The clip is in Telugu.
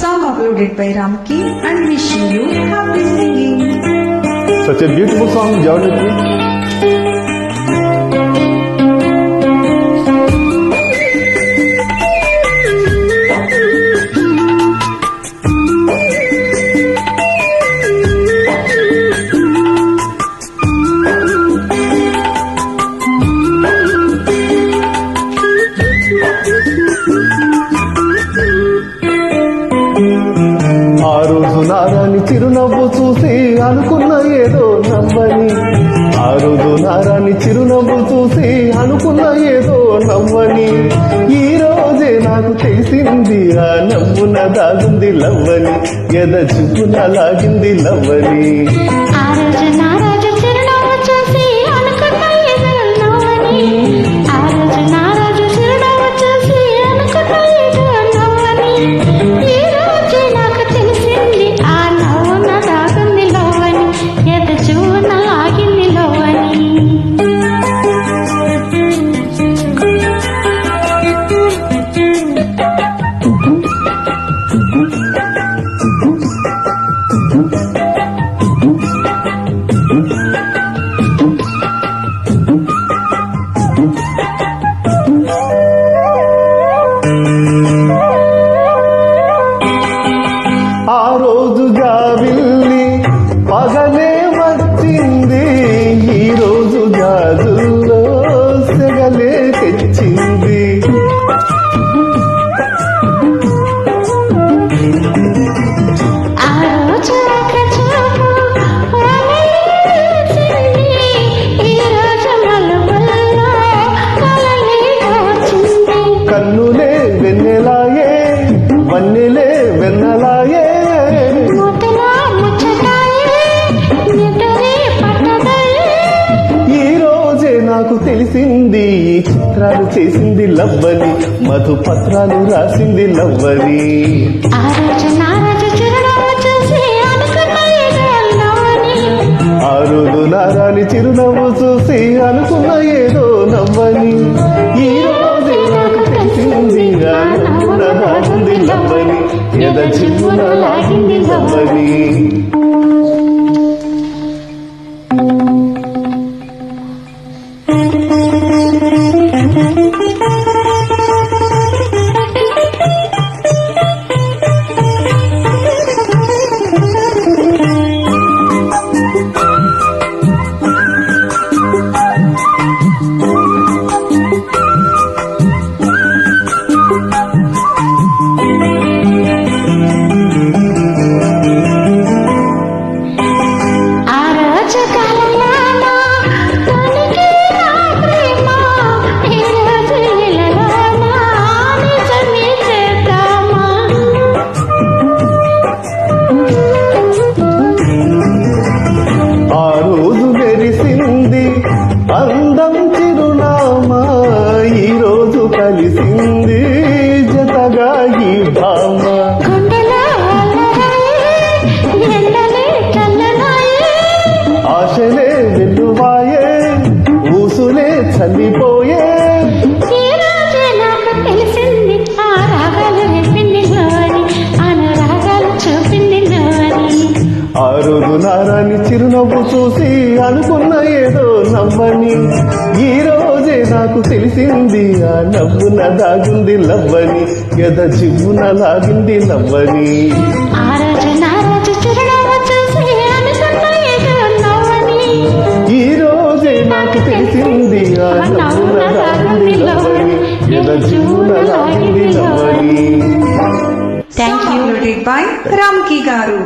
Song uploaded by Ramki and wishing you happy singing. Such a beautiful song, Jawaliki. ఆ రోజు నారాని చిరునవ్వు చూసి అనుకున్న ఏదో నవ్వని, ఆ రోజు నారాని చిరునవ్వు చూసి అనుకున్న ఏదో నవ్వని, ఈ రోజే నాకు తెలిసింది ఆ నవ్వున దాగుంది లవ్వని, ఎద చూపున లాగింది లవ్వని. ఆ రోజు జాబిల్లి పగలే వచ్చింది, ఈ రోజు గాజుల్లో సెగలే తెచ్చింది. కన్నులే వెన్నెలాయే, వన్నెలే వెన్నలాయే, ఈ రోజే నాకు తెలిసింది ఈ చిత్రాలు చేసింది లవ్వని, మధు పత్రాలు రాసింది లవ్వని. ఆ రోజు నారాని చిరునవ్వు చూసి అనుకున్న ఏదో నవ్వని, ఈ రోజే నాకు తెలిసింది ఆ నవ్వున దాగుంది లవ్వని, ఎద చిప్పున లాగింది లవ్వని. అందం చిరునామా ఈ రోజు కలిసింది జతగా ఈ భామ. ఆశలే వెల్లువాయే, ఊసులే చల్లిపోయే, ఆ రోజు నారాని చిరునవ్వు చూసి అనుకున్న ఏదో నవ్వని, ఈ రోజే నాకు తెలిసింది ఆ నవ్వున దాగుంది లవ్వని, ఎద చివ్వున లాగింది లవ్వని. ఈ రోజే నాకు తెలిసింది ఆ నవ్వున దాగుంది లవ్వని, ఎద చివ్వున లాగింది లవ్వని. Thank you. Uploaded by Ramki Garu.